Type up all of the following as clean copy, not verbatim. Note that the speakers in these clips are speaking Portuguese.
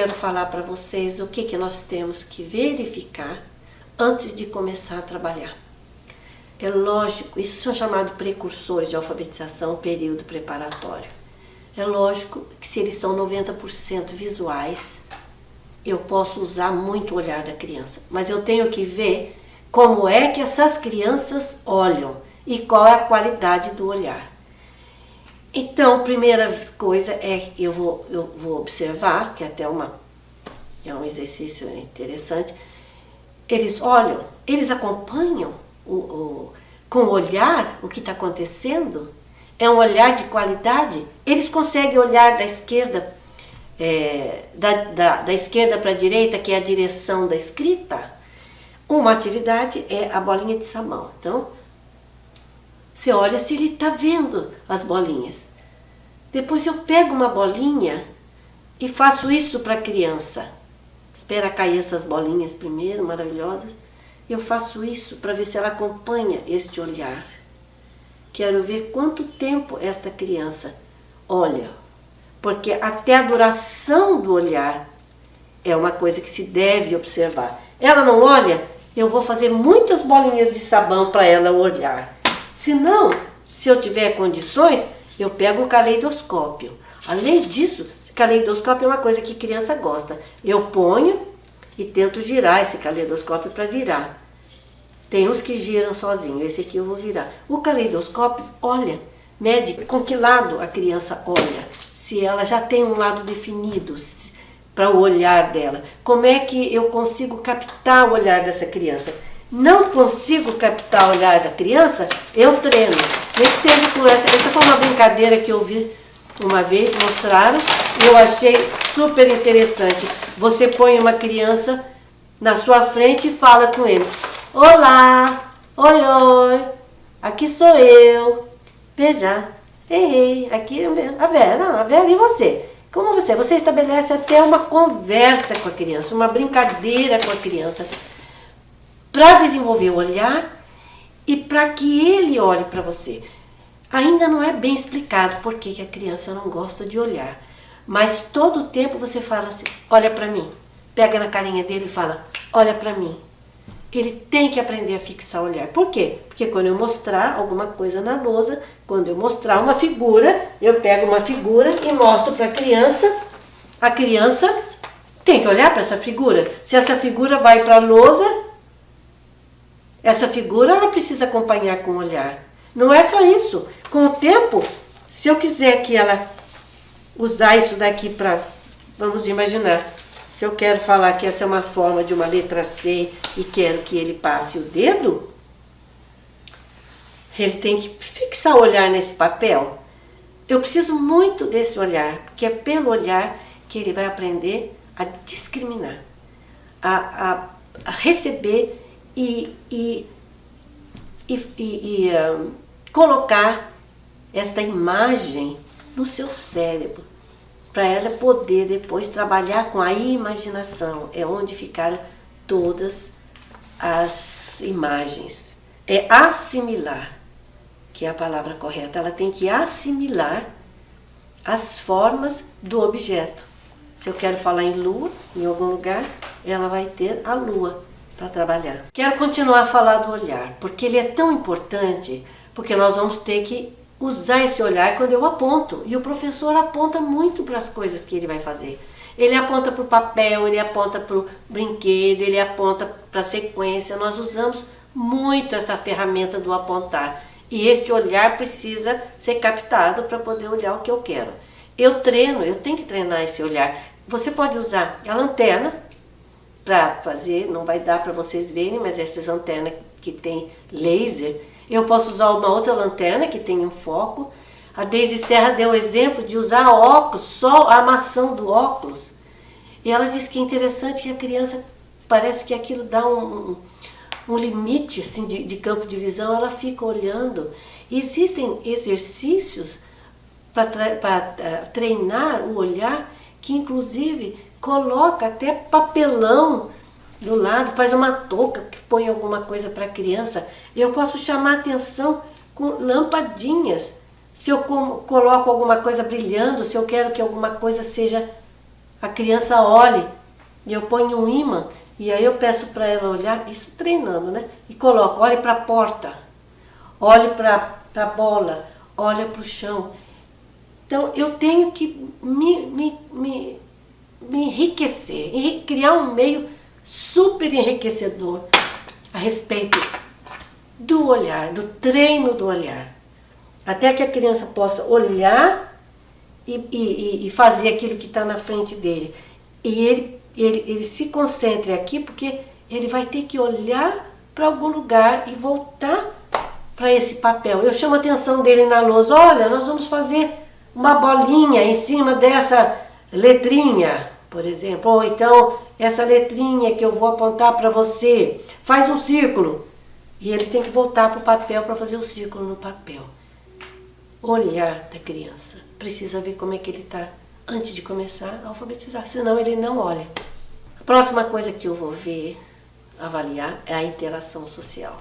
quero falar para vocês o que nós temos que verificar antes de começar a trabalhar. É lógico, isso são chamados precursores de alfabetização, período preparatório. É lógico que se eles são 90% visuais, eu posso usar muito o olhar da criança, mas eu tenho que ver como é que essas crianças olham e qual é a qualidade do olhar. Então, a primeira coisa é que eu vou observar, que até é um exercício interessante, eles olham, eles acompanham com o olhar o que está acontecendo, é um olhar de qualidade, eles conseguem olhar da esquerda, da esquerda para a direita, que é a direção da escrita. Uma atividade é a bolinha de sabão. Então, você olha se ele está vendo as bolinhas. Depois eu pego uma bolinha e faço isso para a criança. Espera cair essas bolinhas primeiro, maravilhosas. Eu faço isso para ver se ela acompanha este olhar. Quero ver quanto tempo esta criança olha. Porque até a duração do olhar é uma coisa que se deve observar. Ela não olha, eu vou fazer muitas bolinhas de sabão para ela olhar. Se não, se eu tiver condições, eu pego um caleidoscópio. Além disso, caleidoscópio é uma coisa que criança gosta. Eu ponho e tento girar esse caleidoscópio para virar. Tem uns que giram sozinho, esse aqui eu vou virar. O caleidoscópio, olha, mede com que lado a criança olha. Se ela já tem um lado definido para o olhar dela. Como é que eu consigo captar o olhar dessa criança? Não consigo captar o olhar da criança, eu treino. Nem que seja com essa foi uma brincadeira que eu vi uma vez, mostraram, e eu achei super interessante. Você põe uma criança na sua frente e fala com ele. Olá, oi, oi, aqui sou eu. Veja, ei, aqui a Vera, e você? Como você? Você estabelece até uma conversa com a criança, uma brincadeira com a criança, para desenvolver o olhar e para que ele olhe para você. Ainda não é bem explicado por que a criança não gosta de olhar, mas todo o tempo você fala assim, olha para mim, pega na carinha dele e fala, olha para mim. Ele tem que aprender a fixar o olhar. Por quê? Porque quando eu mostrar alguma coisa na lousa, quando eu mostrar uma figura, eu pego uma figura e mostro para a criança tem que olhar para essa figura. Se essa figura vai para a lousa, essa figura ela precisa acompanhar com o olhar. Não é só isso. Com o tempo, se eu quiser que ela usar isso daqui para, vamos imaginar, se eu quero falar que essa é uma forma de uma letra C e quero que ele passe o dedo, ele tem que fixar o olhar nesse papel. Eu preciso muito desse olhar, porque é pelo olhar que ele vai aprender a discriminar, a receber e colocar esta imagem no seu cérebro, para ela poder depois trabalhar com a imaginação. É onde ficaram todas as imagens. É assimilar, que é a palavra correta. Ela tem que assimilar as formas do objeto. Se eu quero falar em lua, em algum lugar, ela vai ter a lua para trabalhar. Quero continuar a falar do olhar, porque ele é tão importante, porque nós vamos ter que usar esse olhar quando eu aponto. E o professor aponta muito para as coisas que ele vai fazer. Ele aponta para o papel, ele aponta para o brinquedo, ele aponta para a sequência. Nós usamos muito essa ferramenta do apontar. E este olhar precisa ser captado para poder olhar o que eu quero. Eu treino, eu tenho que treinar esse olhar. Você pode usar a lanterna para fazer, não vai dar para vocês verem, mas essas lanternas que tem laser, eu posso usar uma outra lanterna que tem um foco. A Deise Serra deu o exemplo de usar óculos, só a armação do óculos. E ela disse que é interessante que a criança, parece que aquilo dá um limite assim, de campo de visão, ela fica olhando. E existem exercícios para treinar o olhar, que inclusive coloca até papelão do lado, faz uma touca que põe alguma coisa para a criança. Eu posso chamar a atenção com lampadinhas. Se eu coloco alguma coisa brilhando, se eu quero que alguma coisa seja a criança olhe, e eu ponho um ímã, e aí eu peço para ela olhar, isso treinando, né? E coloco, olhe para a porta, olhe para a bola, olhe para o chão. Então eu tenho que me enriquecer, criar um meio super enriquecedor a respeito do olhar, do treino do olhar. Até que a criança possa olhar e fazer aquilo que está na frente dele. E ele se concentre aqui, porque ele vai ter que olhar para algum lugar e voltar para esse papel. Eu chamo a atenção dele na lousa, olha, nós vamos fazer uma bolinha em cima dessa letrinha, por exemplo, ou então essa letrinha que eu vou apontar para você, faz um círculo. E ele tem que voltar para o papel para fazer o círculo no papel. Olhar da criança. Precisa ver como é que ele está antes de começar a alfabetizar, senão ele não olha. A próxima coisa que eu vou ver, avaliar, é a interação social.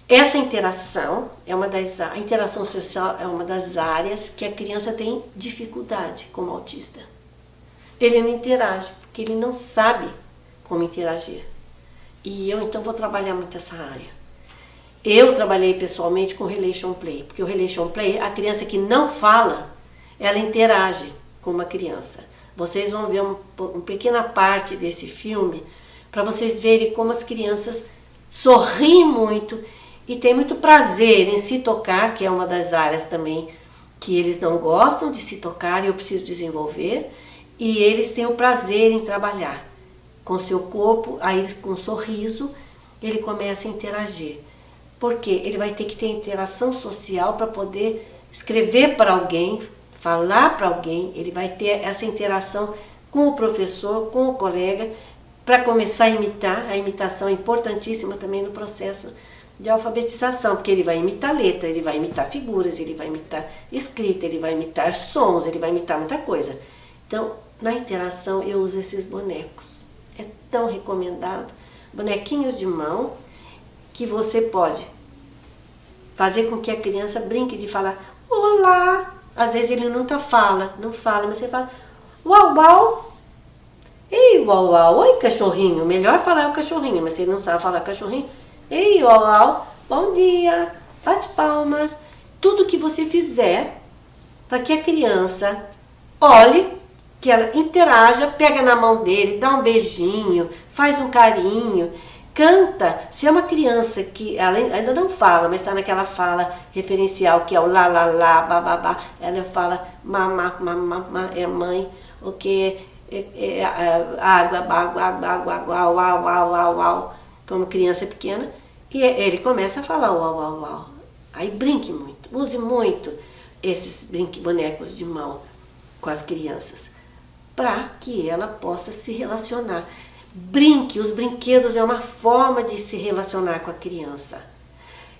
Essa interação a interação social é uma das áreas que a criança tem dificuldade como autista. Ele não interage, porque ele não sabe como interagir. E eu então vou trabalhar muito essa área. Eu trabalhei pessoalmente com Relation Play, porque o Relation Play, a criança que não fala, ela interage com uma criança. Vocês vão ver uma pequena parte desse filme para vocês verem como as crianças sorriem muito e têm muito prazer em se tocar, que é uma das áreas também que eles não gostam de se tocar e eu preciso desenvolver, e eles têm o prazer em trabalhar com seu corpo, aí com um sorriso ele começa a interagir. Porque ele vai ter que ter interação social para poder escrever para alguém, falar para alguém, ele vai ter essa interação com o professor, com o colega, para começar a imitar. A imitação é importantíssima também no processo de alfabetização, porque ele vai imitar letra, ele vai imitar figuras, ele vai imitar escrita, ele vai imitar sons, ele vai imitar muita coisa. Então, na interação eu uso esses bonecos. É tão recomendado. Bonequinhos de mão que você pode fazer com que a criança brinque de falar olá. Às vezes ele nunca fala, mas você fala uau, uau. Ei, uau, uau. Oi, cachorrinho. Melhor falar o cachorrinho, mas se ele não sabe falar cachorrinho. Ei, uau, uau. Bom dia. Bate palmas. Tudo que você fizer para que a criança olhe, que ela interaja, pega na mão dele, dá um beijinho, faz um carinho, canta. Se é uma criança que ela ainda não fala, mas está naquela fala referencial, que é o lá, lá, lá, bababá, ela fala mamá, mamá, mamá, é mãe, o que é água, água, água, água, água, uau, uau, uau, uau, como criança pequena, e ele começa a falar uau, uau, uau. Aí brinque muito, use muito esses bonecos de mão com as crianças, para que ela possa se relacionar. Brinque, os brinquedos é uma forma de se relacionar com a criança.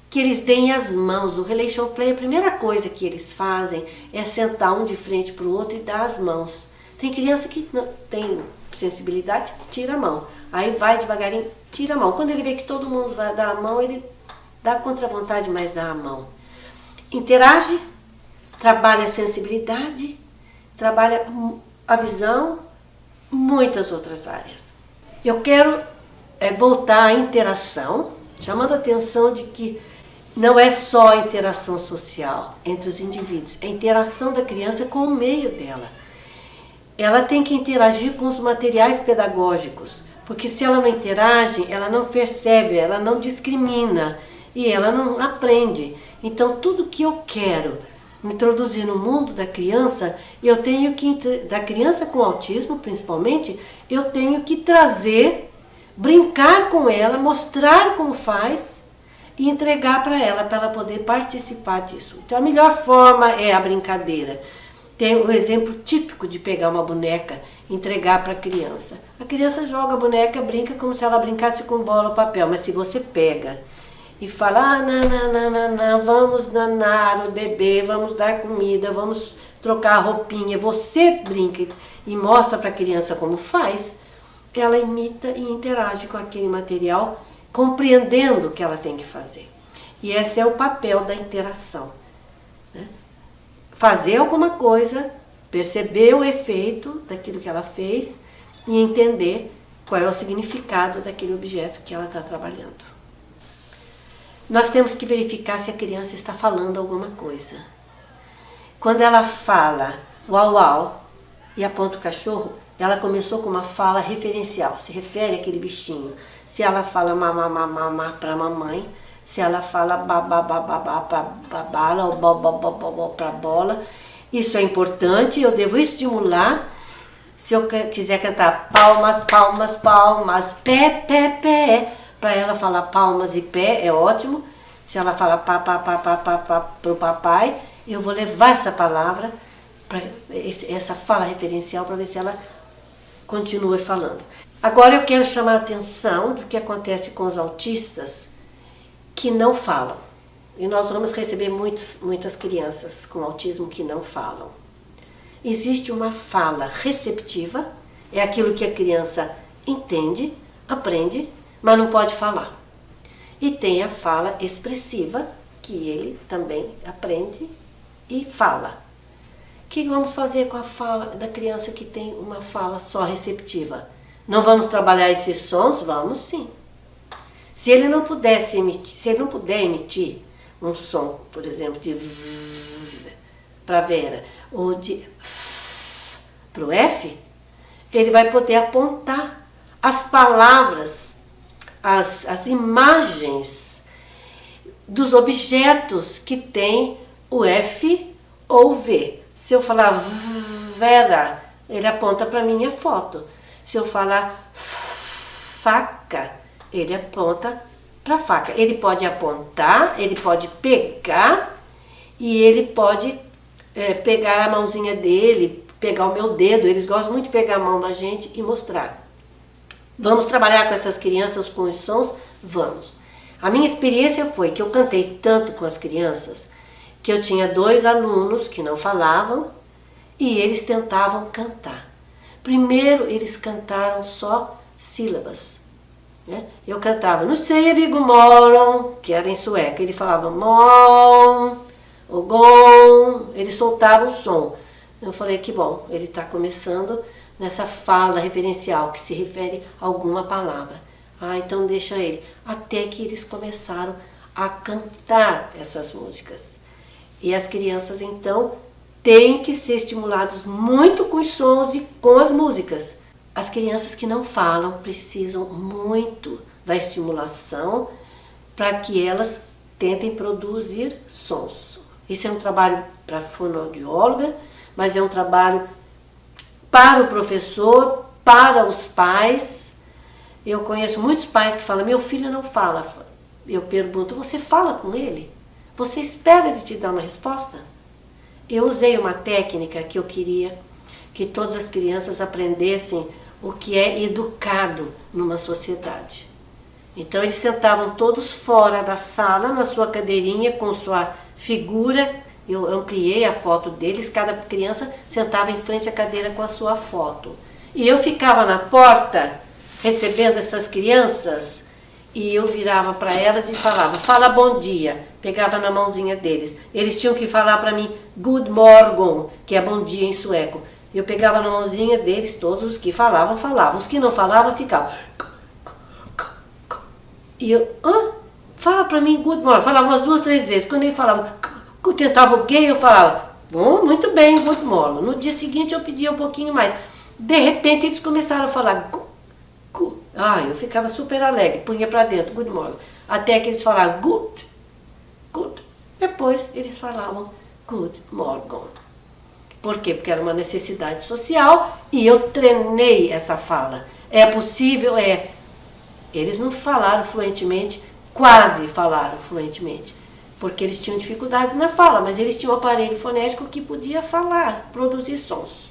Que eles deem as mãos. O Relation Play, a primeira coisa que eles fazem é sentar um de frente para o outro e dar as mãos. Tem criança que não tem sensibilidade, tira a mão. Aí vai devagarinho, tira a mão. Quando ele vê que todo mundo vai dar a mão, ele dá contra a vontade, mas dá a mão. Interage, trabalha a sensibilidade, trabalha a visão, muitas outras áreas. Eu quero voltar à interação, chamando a atenção de que não é só a interação social entre os indivíduos, é a interação da criança com o meio dela. Ela tem que interagir com os materiais pedagógicos, porque se ela não interage, ela não percebe, ela não discrimina e ela não aprende. Então, tudo que eu quero introduzir no mundo da criança, eu tenho que, da criança com autismo principalmente, eu tenho que trazer, brincar com ela, mostrar como faz e entregar para ela poder participar disso. Então a melhor forma é a brincadeira. Tem o exemplo típico de pegar uma boneca e entregar para a criança. A criança joga a boneca, brinca como se ela brincasse com bola ou papel, mas se você pega e fala, não, vamos danar o bebê, vamos dar comida, vamos trocar a roupinha, você brinca e mostra para a criança como faz, ela imita e interage com aquele material, compreendendo o que ela tem que fazer. E esse é o papel da interação, né? Fazer alguma coisa perceber o efeito daquilo que ela fez e entender qual é o significado daquele objeto que ela está trabalhando. Nós temos que verificar se a criança está falando alguma coisa. Quando ela fala uau uau e aponta o cachorro, ela começou com uma fala referencial, se refere àquele bichinho. Se ela fala mamá mamá para a mamãe, se ela fala babá babá para bala ou bobó para bola, isso é importante, eu devo estimular. Se eu quiser cantar palmas, palmas, palmas, pé, pé, pé, para ela falar palmas e pé, é ótimo. Se ela fala pá, pá, pá, pá, pá, pá para o papai, eu vou levar essa palavra, essa fala referencial, para ver se ela continua falando. Agora eu quero chamar a atenção do que acontece com os autistas que não falam. E nós vamos receber muitas crianças com autismo que não falam. Existe uma fala receptiva, é aquilo que a criança entende, aprende, mas não pode falar. E tem a fala expressiva, que ele também aprende e fala. O que vamos fazer com a fala da criança que tem uma fala só receptiva? Não vamos trabalhar esses sons? Vamos sim. Se ele não puder emitir um som, por exemplo, de v para Vera, ou de f para o F, ele vai poder apontar as palavras, as imagens dos objetos que tem o F ou o V. Se eu falar Vera, ele aponta para a minha foto. Se eu falar faca, ele aponta para a faca. Ele pode apontar, ele pode pegar e ele pode pegar a mãozinha dele, pegar o meu dedo. Eles gostam muito de pegar a mão da gente e mostrar. Vamos trabalhar com essas crianças com os sons? Vamos. A minha experiência foi que eu cantei tanto com as crianças que eu tinha 2 alunos que não falavam e eles tentavam cantar. Primeiro eles cantaram só sílabas. Né? Eu cantava "Nu sei vigo moron", que era em sueco. Ele falava "mon", o "gon", ele soltava o som. Eu falei que bom, ele está começando nessa fala referencial que se refere a alguma palavra. Ah, então deixa ele. Até que eles começaram a cantar essas músicas. E as crianças então têm que ser estimuladas muito com os sons e com as músicas. As crianças que não falam precisam muito da estimulação para que elas tentem produzir sons. Isso é um trabalho para a fonoaudióloga, mas é um trabalho para o professor, para os pais. Eu conheço muitos pais que falam, meu filho não fala. Eu pergunto, você fala com ele? Você espera ele te dar uma resposta? Eu usei uma técnica que eu queria que todas as crianças aprendessem o que é educado numa sociedade. Então eles sentavam todos fora da sala, na sua cadeirinha, com sua figura. Eu ampliei a foto deles, cada criança sentava em frente à cadeira com a sua foto. E eu ficava na porta, recebendo essas crianças, e eu virava para elas e falava, fala bom dia, pegava na mãozinha deles. Eles tinham que falar para mim, good morgon, que é bom dia em sueco. Eu pegava na mãozinha deles, todos os que falavam, falavam. Os que não falavam, ficavam. E eu, fala para mim, good morning. Falava umas 2, 3 vezes. Quando ele falava, eu tentava o gay, eu falava, bom, muito bem, good morning. No dia seguinte eu pedia um pouquinho mais. De repente eles começaram a falar, eu ficava super alegre, punha para dentro, good morning. Até que eles falaram, good. Depois eles falavam, good morning. Por quê? Porque era uma necessidade social e eu treinei essa fala. É possível? É. Eles não falaram fluentemente, quase falaram fluentemente, porque eles tinham dificuldades na fala, mas eles tinham um aparelho fonético que podia falar, produzir sons.